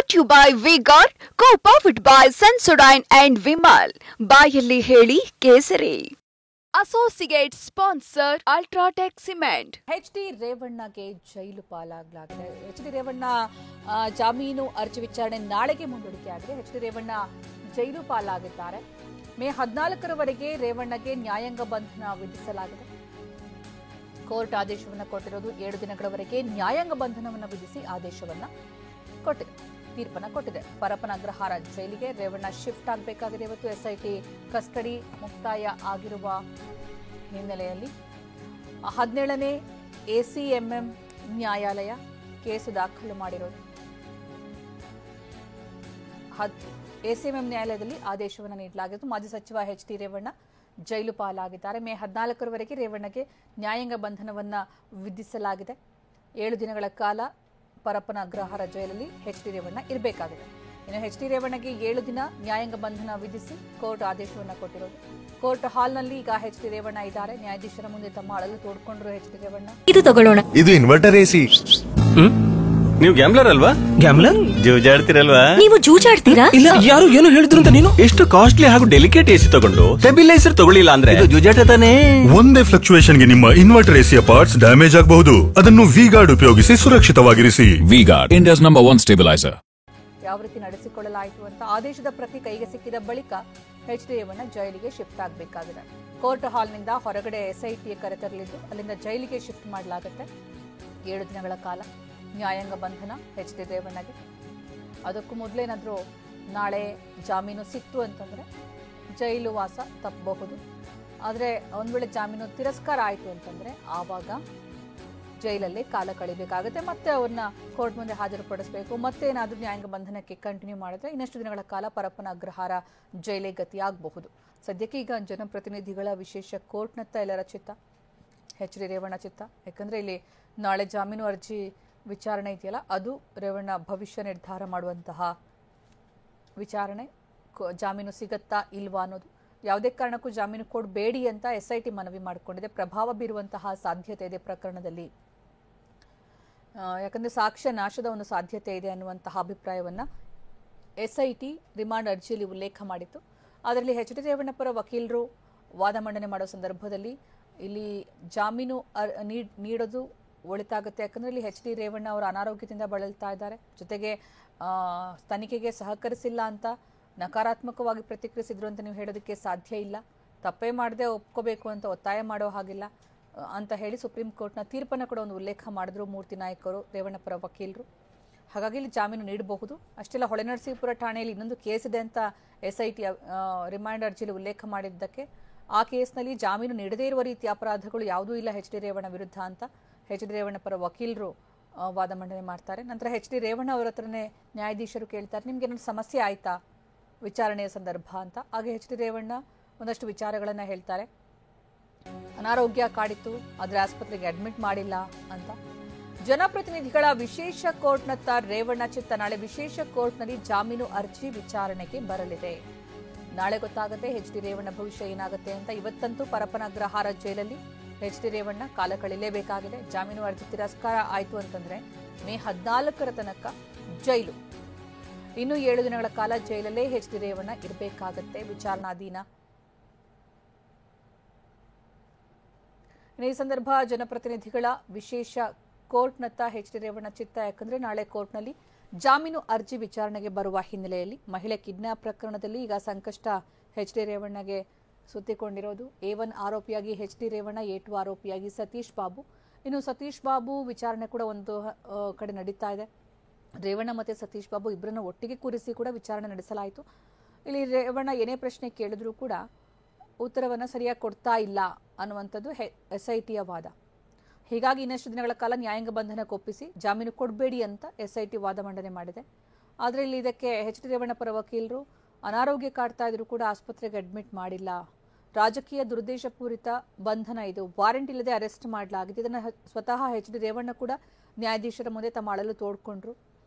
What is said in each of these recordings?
brought to you by Vigor, co-powered by Sensodyne and Vimal. ಬಾಯಲ್ಲಿ ಹೇಳಿ ಕೇಸರಿ. Associate sponsor UltraTech cement. H D. ರೇವಣ್ಣಗೆ ಜೈಲು ಪಾಲಾಗಲಾಗಿದೆ. ಎಚ್.ಡಿ. ರೇವಣ್ಣ ಜಾಮೀನು ಅರ್ಜಿ ವಿಚಾರಣೆ ನಾಳೆಗೆ ಮುಂದೂಡಿಕೆಯಾಗಿದೆ. ಎಚ್.ಡಿ. ರೇವಣ್ಣ ಜೈಲು ಪಾಲಾಗಿದ್ದಾರೆ. ಮೇ 14ರವರೆಗೆ ರೇವಣ್ಣಗೆ ನ್ಯಾಯಾಂಗ ಬಂಧನ ವಿಧಿಸಲಾಗಿದೆ. ಕೋರ್ಟ್ ಆದೇಶವನ್ನು ಕೊಟ್ಟಿರೋದು 7 ದಿನಗಳವರೆಗೆ ನ್ಯಾಯಾಂಗ ಬಂಧನವನ್ನು ವಿಧಿಸಿ ಆದೇಶವನ್ನ ಕೊಟ್ಟಿದೆ, ತೀರ್ಪನ್ನು ಕೊಟ್ಟಿದೆ. ಪರಪ್ಪನ ಅಗ್ರಹಾರ ಜೈಲಿಗೆ ರೇವಣ್ಣ ಶಿಫ್ಟ್ ಆಗಬೇಕಾಗಿದೆ. ಇವತ್ತು ಎಸ್ಐಟಿ ಕಸ್ಟಡಿ ಮುಕ್ತಾಯ ಆಗಿರುವ ಹಿನ್ನೆಲೆಯಲ್ಲಿ 17ನೇ ಎಸಿಎಂಎಂ ನ್ಯಾಯಾಲಯ ಕೇಸು ದಾಖಲು ಮಾಡಿರೋದು. ಎಸಿಎಂಎಂ ನ್ಯಾಯಾಲಯದಲ್ಲಿ ಆದೇಶವನ್ನು ನೀಡಲಾಗಿದ್ದು, ಮಾಜಿ ಸಚಿವ ಎಚ್.ಡಿ. ರೇವಣ್ಣ ಜೈಲು ಪಾಲಾಗಿದ್ದಾರೆ. ಮೇ 14ರವರೆಗೆ ರೇವಣ್ಣಗೆ ನ್ಯಾಯಾಂಗ ಬಂಧನವನ್ನ ವಿಧಿಸಲಾಗಿದೆ. 7 ದಿನಗಳ ಕಾಲ ಪರಪ್ಪನ ಅಗ್ರಹಾರ ಜೈಲಲ್ಲಿ ಎಚ್.ಡಿ. ರೇವಣ್ಣ ಇರಬೇಕಾಗಿದೆ. ಇನ್ನು ಎಚ್.ಡಿ. ರೇವಣ್ಣಗೆ 7 ದಿನ ನ್ಯಾಯಾಂಗ ಬಂಧನ ವಿಧಿಸಿ ಕೋರ್ಟ್ ಆದೇಶವನ್ನು ಕೊಟ್ಟಿರೋದು. ಕೋರ್ಟ್ ಹಾಲ್ನಲ್ಲಿ ಈಗ ಎಚ್.ಡಿ. ರೇವಣ್ಣ ಇದ್ದಾರೆ. ನ್ಯಾಯಾಧೀಶರ ಮುಂದೆ ತಮ್ಮ ಅಳಲು ತೋಡ್ಕೊಂಡ್ರು ಎಚ್.ಡಿ. ರೇವಣ್ಣ. ಇದು ತಗೊಳ್ಳೋಣ. ಇದು ಇನ್ವರ್ಟರ್ ಎಸಿ. ನೀವು ಗ್ಯಾಮ್ಲರ್ ಅಲ್ವಾ? ಗ್ಯಾಮ್ಲರ್ ಜೂಜಾಡ್ತಿರಲ್ವಾ? ನೀವು ಜೂಜಾಡ್ತೀರಾ? ಇಲ್ಲ, ಯಾರು ಏನು ಹೇಳಿದ್ರು ಅಂತ ನೀನು? ಎಷ್ಟು ಕಾಸ್ಟ್ಲಿ ಹಾಗೂ ಡೆಲಿಕೇಟ್ ಎಸಿ ತಗೊಂಡು ಸ್ಟೆಬಿಲೈಸರ್ ತಗೊಳ್ಳಿಲ್ಲ ಅಂದ್ರೆ ಇದು ಜೂಜಾಟ ತಾನೇ. ಒಂದೇ ಫ್ಲಕ್ಚುಯೇಷನ್ ಗೆ ನಿಮ್ಮ ಇನ್ವರ್ಟರ್ ಎಸಿಯ ಪಾರ್ಟ್ಸ್ ಡ್ಯಾಮೇಜ್ ಆಗಬಹುದು. ಅದನ್ನು ವಿಗಾರ್ಡ್ ಉಪಯೋಗಿಸಿ ಸುರಕ್ಷಿತವಾಗಿರಿಸಿ. V-Guard, India's number 1 stabiliser. ಯಾವ ರೀತಿ ನಡೆಸಿಕೊಳ್ಳಲಾಯಿತು ಅಂತ ಆದೇಶದ ಪ್ರತಿ ಕೈಗೆ ಸಿಕ್ಕಿದ ಬಳಿಕ ಎಚ್.ಡಿ. ರೇವಣ್ಣ ಜೈಲಿಗೆ ಶಿಫ್ಟ್ ಆಗಬೇಕಾಗಿದೆ. ಕೋರ್ಟ್ ಹಾಲ್ನಿಂದ ಹೊರಗಡೆ ಎಸ್ಐಟಿ ಕರೆತರಲಿದ್ದು ಅಲ್ಲಿಂದ ಜೈಲಿಗೆ ಶಿಫ್ಟ್ ಮಾಡಲಾಗುತ್ತೆ. 7 ದಿನಗಳ ಕಾಲ ನ್ಯಾಯಾಂಗ ಬಂಧನ ಎಚ್.ಡಿ. ರೇವಣ್ಣಗೆ. ಅದಕ್ಕೂ ಮೊದಲೇನಾದರೂ ನಾಳೆ ಜಾಮೀನು ಸಿಕ್ತು ಅಂತಂದರೆ ಜೈಲು ವಾಸ ತಪ್ಪಬಹುದು. ಆದರೆ ಒಂದು ವೇಳೆ ಜಾಮೀನು ತಿರಸ್ಕಾರ ಆಯಿತು ಅಂತಂದರೆ ಆವಾಗ ಜೈಲಲ್ಲೇ ಕಾಲ ಕಳಿಬೇಕಾಗುತ್ತೆ. ಮತ್ತೆ ಅವ್ರನ್ನ ಕೋರ್ಟ್ ಮುಂದೆ ಹಾಜರುಪಡಿಸಬೇಕು. ಮತ್ತೇನಾದರೂ ನ್ಯಾಯಾಂಗ ಬಂಧನಕ್ಕೆ ಕಂಟಿನ್ಯೂ ಮಾಡಿದ್ರೆ ಇನ್ನಷ್ಟು ದಿನಗಳ ಕಾಲ ಪರಪ್ಪನ ಅಗ್ರಹಾರ ಜೈಲೇ ಗತಿಯಾಗಬಹುದು. ಸದ್ಯಕ್ಕೆ ಈಗ ಜನಪ್ರತಿನಿಧಿಗಳ ವಿಶೇಷ ಕೋರ್ಟ್ನತ್ತ ಎಲ್ಲರ ಚಿತ್ತ, ಎಚ್.ಡಿ. ರೇವಣ್ಣ ಚಿತ್ತ. ಯಾಕಂದರೆ ಇಲ್ಲಿ ನಾಳೆ ಜಾಮೀನು ಅರ್ಜಿ ವಿಚಾರಣೆ ಇದೆಯಲ್ಲ, ಅದು ರೇವಣ್ಣ ಭವಿಷ್ಯ ನಿರ್ಧಾರ ಮಾಡುವಂತಹ ವಿಚಾರಣೆ. ಜಾಮೀನು ಸಿಗತ್ತಾ ಇಲ್ವಾ ಅನ್ನೋದು. ಯಾವುದೇ ಕಾರಣಕ್ಕೂ ಜಾಮೀನು ಕೊಡಬೇಡಿ ಅಂತ ಎಸ್ಐಟಿ ಮನವಿ ಮಾಡಿಕೊಂಡಿದೆ. ಪ್ರಭಾವ ಬೀರುವಂತಹ ಸಾಧ್ಯತೆ ಇದೆ ಪ್ರಕರಣದಲ್ಲಿ. ಯಾಕಂದರೆ ಸಾಕ್ಷ್ಯ ನಾಶದ ಒಂದು ಸಾಧ್ಯತೆ ಇದೆ ಅನ್ನುವಂತಹ ಅಭಿಪ್ರಾಯವನ್ನು ಎಸ್ಐಟಿ ರಿಮಾಂಡ್ ಅರ್ಜಿಯಲ್ಲಿ ಉಲ್ಲೇಖ ಮಾಡಿತ್ತು. ಅದರಲ್ಲಿ ಎಚ್.ಡಿ. ರೇವಣ್ಣ ಪರ ವಕೀಲರು ವಾದ ಮಂಡನೆ ಮಾಡೋ ಸಂದರ್ಭದಲ್ಲಿ ಇಲ್ಲಿ ಜಾಮೀನು ನೀಡೋದು ಒಳಿತಾಗುತ್ತೆ. ಯಾಕಂದರೆ ಇಲ್ಲಿ ಎಚ್.ಡಿ. ರೇವಣ್ಣ ಅವರು ಅನಾರೋಗ್ಯದಿಂದ ಬಳಲ್ತಾ ಇದ್ದಾರೆ. ಜೊತೆಗೆ ತನಿಖೆಗೆ ಸಹಕರಿಸಿಲ್ಲ ಅಂತ ನಕಾರಾತ್ಮಕವಾಗಿ ಪ್ರತಿಕ್ರಿಯಿಸಿದ್ರು ಅಂತ ನೀವು ಹೇಳೋದಕ್ಕೆ ಸಾಧ್ಯ ಇಲ್ಲ. ತಪ್ಪೇ ಮಾಡದೆ ಒಪ್ಕೋಬೇಕು ಅಂತ ಒತ್ತಾಯ ಮಾಡೋ ಹಾಗಿಲ್ಲ ಅಂತ ಹೇಳಿ ಸುಪ್ರೀಂ ಕೋರ್ಟ್ನ ತೀರ್ಪನ್ನು ಕೂಡ ಒಂದು ಉಲ್ಲೇಖ ಮಾಡಿದ್ರು ಮೂರ್ತಿ ನಾಯಕರು, ರೇವಣ್ಣ ಪರ ವಕೀಲರು. ಹಾಗಾಗಿ ಇಲ್ಲಿ ಜಾಮೀನು ನೀಡಬಹುದು. ಅಷ್ಟೆಲ್ಲ ಹೊಳೆನರಸೀಪುರ ಠಾಣೆಯಲ್ಲಿ ಇನ್ನೊಂದು ಕೇಸ್ ಇದೆ ಅಂತ ಎಸ್ಐಟಿ ರಿಮಾಂಡ್ ಅರ್ಜಿಯಲ್ಲಿ ಉಲ್ಲೇಖ ಮಾಡಿದ್ದಕ್ಕೆ ಆ ಕೇಸ್ನಲ್ಲಿ ಜಾಮೀನು ನೀಡದೇ ಇರುವ ರೀತಿಯ ಅಪರಾಧಗಳು ಯಾವುದೂ ಇಲ್ಲ ಎಚ್.ಡಿ. ರೇವಣ್ಣ ವಿರುದ್ಧ ಅಂತ ಎಚ್.ಡಿ. ರೇವಣ್ಣ ಪರ ವಕೀಲರು ವಾದ ಮಂಡನೆ ಮಾಡ್ತಾರೆ. ನಂತರ ಎಚ್.ಡಿ. ರೇವಣ್ಣ ಅವರ ಹತ್ರನೇ ನ್ಯಾಯಾಧೀಶರು ಕೇಳ್ತಾರೆ, ನಿಮ್ಗೆ ಏನಾದ್ರು ಸಮಸ್ಯೆ ಆಯ್ತಾ ವಿಚಾರಣೆಯ ಸಂದರ್ಭ ಅಂತ. ಹಾಗೆ ಎಚ್.ಡಿ. ರೇವಣ್ಣ ಒಂದಷ್ಟು ವಿಚಾರಗಳನ್ನು ಹೇಳ್ತಾರೆ. ಅನಾರೋಗ್ಯ ಕಾಡಿತ್ತು, ಆದರೆ ಆಸ್ಪತ್ರೆಗೆ ಅಡ್ಮಿಟ್ ಮಾಡಿಲ್ಲ ಅಂತ. ಜನಪ್ರತಿನಿಧಿಗಳ ವಿಶೇಷ ಕೋರ್ಟ್ನತ್ತ ರೇವಣ್ಣ ಚಿತ್ತ. ನಾಳೆ ವಿಶೇಷ ಕೋರ್ಟ್ನಲ್ಲಿ ಜಾಮೀನು ಅರ್ಜಿ ವಿಚಾರಣೆಗೆ ಬರಲಿದೆ. ನಾಳೆ ಗೊತ್ತಾಗುತ್ತೆ ಎಚ್.ಡಿ. ರೇವಣ್ಣ ಭವಿಷ್ಯ ಏನಾಗುತ್ತೆ ಅಂತ. ಇವತ್ತಂತೂ ಪರಪ್ಪನ ಅಗ್ರಹಾರ ಜೈಲಲ್ಲಿ ಎಚ್.ಡಿ. ರೇವಣ್ಣ ಕಾಲ ಕಳಿಲೇಬೇಕಾಗಿದೆ. ಜಾಮೀನು ಅರ್ಜಿ ತಿರಸ್ಕಾರ ಆಯಿತು ಅಂತಂದ್ರೆ ಮೇ 14ರ ತನಕ ಜೈಲು. ಇನ್ನು 7 ದಿನಗಳ ಕಾಲ ಜೈಲಲ್ಲೇ ಎಚ್.ಡಿ. ರೇವಣ್ಣ ಇರಬೇಕಾಗತ್ತೆ, ವಿಚಾರಣಾಧೀನ. ಈ ಸಂದರ್ಭ ಜನಪ್ರತಿನಿಧಿಗಳ ವಿಶೇಷ ಕೋರ್ಟ್ನತ್ತ ಎಚ್.ಡಿ. ರೇವಣ್ಣ ಚಿತ್ತ. ಯಾಕಂದ್ರೆ ನಾಳೆ ಕೋರ್ಟ್ನಲ್ಲಿ ಜಾಮೀನು ಅರ್ಜಿ ವಿಚಾರಣೆಗೆ ಬರುವ ಹಿನ್ನೆಲೆಯಲ್ಲಿ ಮಹಿಳೆ ಕಿಡ್ನಾಪ್ ಪ್ರಕರಣದಲ್ಲಿ ಈಗ ಸಂಕಷ್ಟ ಎಚ್.ಡಿ. ರೇವಣ್ಣಗೆ ಸುತ್ತಿಕೊಂಡಿರೋದು. A1 ಆರೋಪಿಯಾಗಿ ಎಚ್.ಡಿ. ರೇವಣ್ಣ, A2 ಆರೋಪಿಯಾಗಿ ಸತೀಶ್ ಬಾಬು. ಇನ್ನು ಸತೀಶ್ ಬಾಬು ವಿಚಾರಣೆ ಕೂಡ ಒಂದು ಕಡೆ ನಡೀತಾ ಇದೆ. ರೇವಣ್ಣ ಮತ್ತು ಸತೀಶ್ ಬಾಬು ಇಬ್ಬರನ್ನು ಒಟ್ಟಿಗೆ ಕೂರಿಸಿ ಕೂಡ ವಿಚಾರಣೆ ನಡೆಸಲಾಯಿತು. ಇಲ್ಲಿ ರೇವಣ್ಣ ಏನೇ ಪ್ರಶ್ನೆ ಕೇಳಿದ್ರೂ ಕೂಡ ಉತ್ತರವನ್ನು ಸರಿಯಾಗಿ ಕೊಡ್ತಾ ಇಲ್ಲ ಅನ್ನುವಂಥದ್ದು ಎಸ್ಐಟಿಯ ವಾದ. ಹೀಗಾಗಿ ಇನ್ನಷ್ಟು ದಿನಗಳ ಕಾಲ ನ್ಯಾಯಾಂಗ ಬಂಧನಕ್ಕೆ ಒಪ್ಪಿಸಿ ಜಾಮೀನು ಕೊಡಬೇಡಿ ಅಂತ ಎಸ್ಐಟಿ ವಾದ ಮಂಡನೆ ಮಾಡಿದೆ. ಆದರೆ ಇಲ್ಲಿ ಇದಕ್ಕೆ ಎಚ್.ಡಿ. ರೇವಣ್ಣ ಪರ ವಕೀಲರು ಅನಾರೋಗ್ಯ ಕಾಡ್ತಾ ಇದ್ರು ಕೂಡ ಆಸ್ಪತ್ರೆಗೆ ಅಡ್ಮಿಟ್ ಮಾಡಿಲ್ಲ, ರಾಜಕೀಯ ದುರುದ್ದೇಶಪೂರಿತ ಬಂಧನ, ಇದು ವಾರೆಂಟ್ ಇಲ್ಲದೆ ಅರೆಸ್ಟ್ ಮಾಡಲಾಗಿದೆ. ಇದನ್ನು ಸ್ವತಃ ಎಚ್.ಡಿ. ರೇವಣ್ಣ ಕೂಡ ನ್ಯಾಯಾಧೀಶರ ಮುಂದೆ ತಮ್ಮ ಅಳಲು ತೋಡ್ಕೊಂಡ್ರು.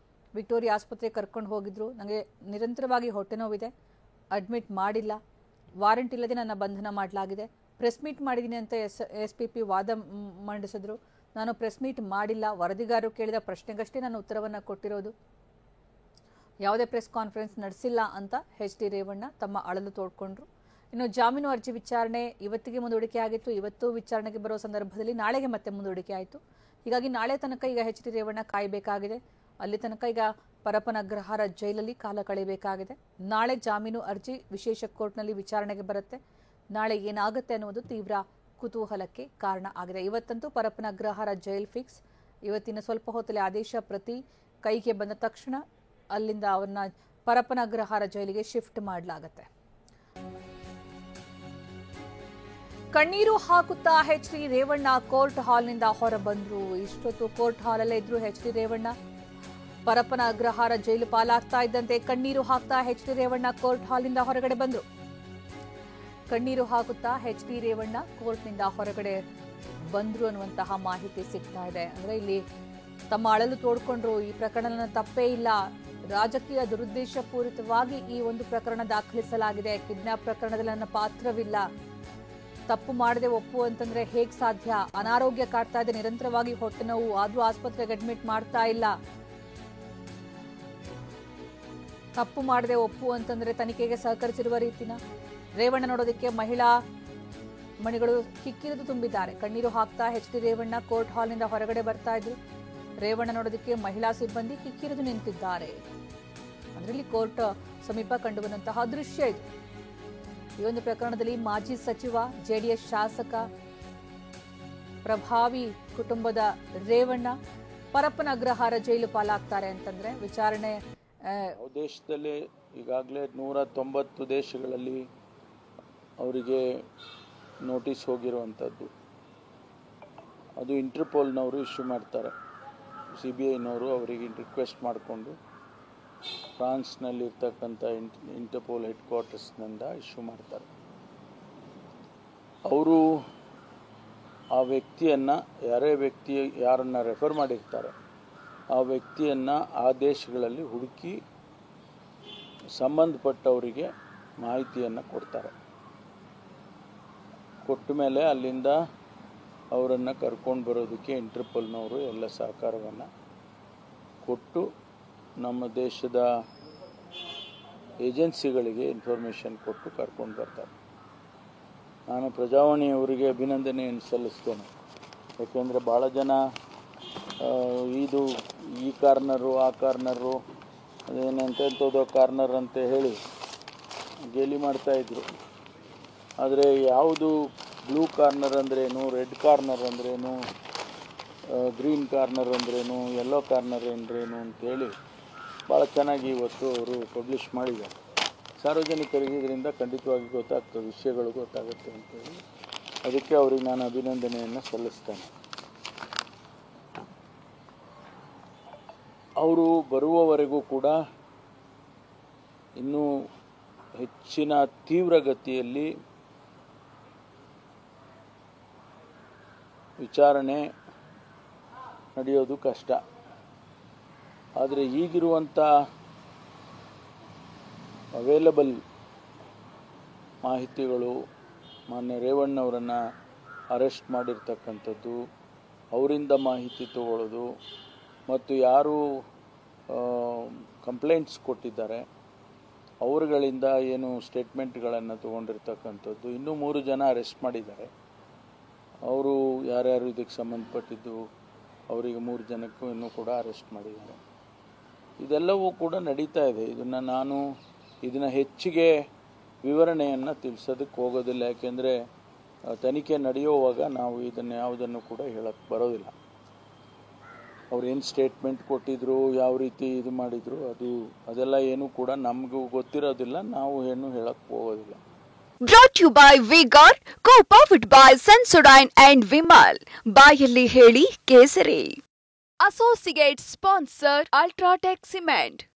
ವಿಕ್ಟೋರಿಯಾ ಆಸ್ಪತ್ರೆಗೆ ಕರ್ಕೊಂಡು ಹೋಗಿದ್ರು. ನನಗೆ ನಿರಂತರವಾಗಿ ಹೊಟ್ಟೆ ನೋವಿದೆ, ಅಡ್ಮಿಟ್ ಮಾಡಿಲ್ಲ, ವಾರೆಂಟ್ ಇಲ್ಲದೆ ನನ್ನ ಬಂಧನ ಮಾಡಲಾಗಿದೆ, ಪ್ರೆಸ್ ಮೀಟ್ ಮಾಡಿದ್ದೀನಿ ಅಂತ ಎಸ್.ಪಿ.ಪಿ ವಾದ ಮಂಡಿಸಿದ್ರು. ನಾನು ಪ್ರೆಸ್ ಮೀಟ್ ಮಾಡಿಲ್ಲ, ವರದಿಗಾರರು ಕೇಳಿದ ಪ್ರಶ್ನೆಗಷ್ಟೇ ನಾನು ಉತ್ತರವನ್ನು ಕೊಟ್ಟಿರೋದು. ಯಾವುದೇ ಪ್ರೆಸ್ ಕಾನ್ಫರೆನ್ಸ್ ನಡೆಸಿಲ್ಲ ಅಂತ ಎಚ್ ಡಿ ರೇವಣ್ಣ ತಮ್ಮ ಅಳಲು ತೋಡ್ಕೊಂಡ್ರು. ಇನ್ನು ಜಾಮೀನು ಅರ್ಜಿ ವಿಚಾರಣೆ ಇವತ್ತಿಗೆ ಮುಂದೂಡಿಕೆ ಆಗಿತ್ತು. ಇವತ್ತು ವಿಚಾರಣೆಗೆ ಬರೋ ಸಂದರ್ಭದಲ್ಲಿ ನಾಳೆಗೆ ಮತ್ತೆ ಮುಂದೂಡಿಕೆ ಆಯಿತು. ಹೀಗಾಗಿ ನಾಳೆ ತನಕ ಈಗ ಎಚ್ ಡಿ ರೇವಣ್ಣ ಕಾಯಬೇಕಾಗಿದೆ. ಅಲ್ಲಿ ತನಕ ಈಗ ಪರಪ್ಪನ ಅಗ್ರಹಾರ ಜೈಲಲ್ಲಿ ಕಾಲ ಕಳೆಯಬೇಕಾಗಿದೆ. ನಾಳೆ ಜಾಮೀನು ಅರ್ಜಿ ವಿಶೇಷ ಕೋರ್ಟ್ನಲ್ಲಿ ವಿಚಾರಣೆಗೆ ಬರುತ್ತೆ. ನಾಳೆ ಏನಾಗುತ್ತೆ ಅನ್ನೋದು ತೀವ್ರ ಕುತೂಹಲಕ್ಕೆ ಕಾರಣ ಆಗಿದೆ. ಇವತ್ತಂತೂ ಪರಪ್ಪನ ಅಗ್ರಹಾರ ಜೈಲ್ ಫಿಕ್ಸ್. ಇವತ್ತಿನ ಸ್ವಲ್ಪ ಹೊತ್ತಲ್ಲಿ ಆದೇಶ ಪ್ರತಿ ಕೈಗೆ ಬಂದ ತಕ್ಷಣ ಅಲ್ಲಿಂದ ಅವರನ್ನ ಪರಪ್ಪನ ಅಗ್ರಹಾರ ಜೈಲಿಗೆ ಶಿಫ್ಟ್ ಮಾಡಲಾಗುತ್ತೆ. ಕಣ್ಣೀರು ಹಾಕುತ್ತಾ ಎಚ್ ಡಿ ರೇವಣ್ಣ ಕೋರ್ಟ್ ಹಾಲ್ನಿಂದ ಹೊರ ಬಂದ್ರು. ಇಷ್ಟೊತ್ತು ಕೋರ್ಟ್ ಹಾಲಲ್ಲೇ ಇದ್ರು ಎಚ್ ಡಿ ರೇವಣ್ಣ. ಪರಪ್ಪನ ಅಗ್ರಹಾರ ಜೈಲು ಪಾಲಾಗ್ತಾ ಇದ್ದಂತೆ ಕಣ್ಣೀರು ಹಾಕ್ತಾ ಎಚ್ ಡಿ ರೇವಣ್ಣ ಕೋರ್ಟ್ ಹಾಲ್ನಿಂದ ಹೊರಗಡೆ ಬಂದ್ರು. ಕಣ್ಣೀರು ಹಾಕುತ್ತಾ ಎಚ್ ಡಿ ರೇವಣ್ಣ ಕೋರ್ಟ್ನಿಂದ ಹೊರಗಡೆ ಬಂದ್ರು ಅನ್ನುವಂತಹ ಮಾಹಿತಿ ಸಿಗ್ತಾ ಇದೆ. ಅಂದ್ರೆ ಇಲ್ಲಿ ತಮ್ಮ ಅಳಲು ತೋಡ್ಕೊಂಡ್ರು. ಈ ಪ್ರಕರಣ ತಪ್ಪೇ ಇಲ್ಲ, ರಾಜಕೀಯ ದುರುದ್ದೇಶ ಪೂರಿತವಾಗಿ ಈ ಒಂದು ಪ್ರಕರಣ ದಾಖಲಿಸಲಾಗಿದೆ. ಕಿಡ್ನಾಪ್ ಪ್ರಕರಣದಲ್ಲಿ ನನ್ನ ಪಾತ್ರವಿಲ್ಲ, ತಪ್ಪು ಮಾಡದೆ ಒಪ್ಪು ಅಂತಂದ್ರೆ ಹೇಗ್ ಸಾಧ್ಯ? ಅನಾರೋಗ್ಯ ಕಾಡ್ತಾ ಇದೆ, ನಿರಂತರವಾಗಿ ಹೊಟ್ಟೆ ನೋವು, ಆದ್ರೂ ಆಸ್ಪತ್ರೆಗೆ ಅಡ್ಮಿಟ್ ಮಾಡ್ತಾ ಇಲ್ಲ. ತಪ್ಪು ಮಾಡದೆ ಒಪ್ಪು ಅಂತಂದ್ರೆ ತನಿಖೆಗೆ ಸಹಕರಿಸಿರುವ ರೀತಿನ ರೇವಣ್ಣ ನೋಡೋದಕ್ಕೆ ಮಹಿಳಾ ಮಣಿಗಳು ಕಿಕ್ಕಿರಿದು ತುಂಬಿದ್ದಾರೆ. ಕಣ್ಣೀರು ಹಾಕ್ತಾ ಎಚ್ ಡಿ ರೇವಣ್ಣ ಕೋರ್ಟ್ ಹಾಲ್ನಿಂದ ಹೊರಗಡೆ ಬರ್ತಾ ಇದ್ರು. ರೇವಣ್ಣ ನೋಡೋದಕ್ಕೆ ಮಹಿಳಾ ಸಿಬ್ಬಂದಿ ಕಿಕ್ಕಿರಿದು ನಿಂತಿದ್ದಾರೆ. ಅದರಲ್ಲಿ ಕೋರ್ಟ್ ಸಮೀಪ ಕಂಡುಬಂದಂತಹ ದೃಶ್ಯ ಇದು. ಈ ಒಂದು ಪ್ರಕರಣದಲ್ಲಿ ಮಾಜಿ ಸಚಿವ ಜೆಡಿಎಸ್ ಶಾಸಕ ಪ್ರಭಾವಿ ಕುಟುಂಬದ ರೇವಣ್ಣ ಪರಪ್ಪನ ಅಗ್ರಹಾರ ಜೈಲು ಪಾಲಾಗ್ತಾರೆ ಅಂತಂದ್ರೆ ವಿಚಾರಣೆ ದೇಶದಲ್ಲಿ ಈಗಾಗಲೇ 190 ದೇಶಗಳಲ್ಲಿ ಅವರಿಗೆ ನೋಟಿಸ್ ಹೋಗಿರುವಂಥದ್ದು. ಅದು ಇಂಟರ್ಪೋಲ್ನವರು ಇಶ್ಯೂ ಮಾಡ್ತಾರೆ. CBIನವರು ಅವರಿಗೆ ರಿಕ್ವೆಸ್ಟ್ ಮಾಡಿಕೊಂಡು ಫ್ರಾನ್ಸ್ನಲ್ಲಿರ್ತಕ್ಕಂಥ ಇಂಟರ್ಪೋಲ್ ಹೆಡ್ ಕ್ವಾರ್ಟರ್ಸ್ನಿಂದ ಇಶ್ಯೂ ಮಾಡ್ತಾರೆ. ಅವರು ಆ ವ್ಯಕ್ತಿಯನ್ನು ಯಾರನ್ನು ರೆಫರ್ ಮಾಡಿರ್ತಾರೆ ಆ ವ್ಯಕ್ತಿಯನ್ನು ಆ ದೇಶಗಳಲ್ಲಿ ಹುಡುಕಿ ಸಂಬಂಧಪಟ್ಟವರಿಗೆ ಮಾಹಿತಿಯನ್ನು ಕೊಡ್ತಾರೆ. ಕೊಟ್ಟ ಮೇಲೆ ಅಲ್ಲಿಂದ ಅವರನ್ನು ಕರ್ಕೊಂಡು ಬರೋದಕ್ಕೆ ಇಂಟರ್ಪೋಲ್ನವರು ಎಲ್ಲ ಸಹಕಾರವನ್ನು ಕೊಟ್ಟು ನಮ್ಮ ದೇಶದ ಏಜೆನ್ಸಿಗಳಿಗೆ ಇನ್ಫಾರ್ಮೇಷನ್ ಕೊಟ್ಟು ಕರ್ಕೊಂಡು ಬರ್ತಾರೆ. ನಾನು ಪ್ರಜಾವಾಣಿಯವರಿಗೆ ಅಭಿನಂದನೆಯನ್ನು ಸಲ್ಲಿಸ್ತೇನೆ. ಯಾಕೆಂದರೆ ಭಾಳ ಜನ ಇದು ಈ ಕಾರ್ನರು ಆ ಕಾರ್ನರು ಅದೇನಂತಂಥದ್ದು ಕಾರ್ನರ್ ಅಂತ ಹೇಳಿ ಗೇಲಿ ಮಾಡ್ತಾಯಿದ್ರು. ಆದರೆ ಯಾವುದು ಬ್ಲೂ ಕಾರ್ನರ್ ಅಂದ್ರೇನು, ರೆಡ್ ಕಾರ್ನರ್ ಅಂದ್ರೇನು, ಗ್ರೀನ್ ಕಾರ್ನರ್ ಅಂದ್ರೇನು, ಯೆಲ್ಲೋ ಕಾರ್ನರ್ ಅಂದ್ರೇನು ಅಂತೇಳಿ ಭಾಳ ಚೆನ್ನಾಗಿ ಇವತ್ತು ಅವರು ಪಬ್ಲಿಷ್ ಮಾಡಿದ್ದಾರೆ. ಸಾರ್ವಜನಿಕರಿಗೆ ಇದರಿಂದ ಖಂಡಿತವಾಗಿ ಗೊತ್ತಾಗ್ತದೆ, ವಿಷಯಗಳು ಗೊತ್ತಾಗುತ್ತೆ ಅಂತೇಳಿ ಅದಕ್ಕೆ ಅವ್ರಿಗೆ ನಾನು ಅಭಿನಂದನೆಯನ್ನು ಸಲ್ಲಿಸ್ತೇನೆ. ಅವರು ಬರುವವರೆಗೂ ಕೂಡ ಇನ್ನೂ ಹೆಚ್ಚಿನ ತೀವ್ರಗತಿಯಲ್ಲಿ ವಿಚಾರಣೆ ನಡೆಯೋದು ಕಷ್ಟ. ಆದರೆ ಈಗಿರುವಂಥ ಅವೈಲಬಲ್ ಮಾಹಿತಿಗಳು, ಮಾನ್ಯ ರೇವಣ್ಣವರನ್ನು ಅರೆಸ್ಟ್ ಮಾಡಿರ್ತಕ್ಕಂಥದ್ದು, ಅವರಿಂದ ಮಾಹಿತಿ ತಗೊಳ್ಳೋದು ಮತ್ತು ಯಾರು ಕಂಪ್ಲೇಂಟ್ಸ್ ಕೊಟ್ಟಿದ್ದಾರೆ ಅವರುಗಳಿಂದ ಏನು ಸ್ಟೇಟ್ಮೆಂಟ್ಗಳನ್ನು ತೊಗೊಂಡಿರ್ತಕ್ಕಂಥದ್ದು, ಇನ್ನೂ 3 ಜನ ಅರೆಸ್ಟ್ ಮಾಡಿದ್ದಾರೆ. ಅವರು ಯಾರ್ಯಾರು ಇದಕ್ಕೆ ಸಂಬಂಧಪಟ್ಟಿದ್ದು ಅವರಿಗೆ 3 ಜನಕ್ಕೂ ಇನ್ನೂ ಕೂಡ ಅರೆಸ್ಟ್ ಮಾಡಿದ್ದಾರೆ. ಇದೆಲ್ಲವೂ ಕೂಡ ನಡೀತಾ ಇದೆ. ಇದನ್ನು ಹೆಚ್ಚಿಗೆ ವಿವರಣೆಯನ್ನು ತಿಳಿಸೋದಕ್ಕೆ ಹೋಗೋದಿಲ್ಲ. ಯಾಕೆಂದರೆ ತನಿಖೆ ನಡೆಯುವಾಗ ನಾವು ಇದನ್ನು ಯಾವುದನ್ನು ಕೂಡ ಹೇಳಕ್ಕೆ ಬರೋದಿಲ್ಲ. ಅವ್ರು ಏನು ಸ್ಟೇಟ್ಮೆಂಟ್ ಕೊಟ್ಟಿದ್ರು, ಯಾವ ರೀತಿ ಇದು ಮಾಡಿದ್ರು, ಅದೆಲ್ಲ ಏನು ಕೂಡ ನಮಗೂ ಗೊತ್ತಿರೋದಿಲ್ಲ. ನಾವು ಏನು ಹೇಳಕ್ಕೆ ಹೋಗೋದಿಲ್ಲ. Brought to you by V-Guard, co-powered by Sensodyne and Vimal. ಬಾಯಲ್ಲಿ ಹೇಳಿ ಕೇಸರಿ. Associate sponsor Ultratech Cement.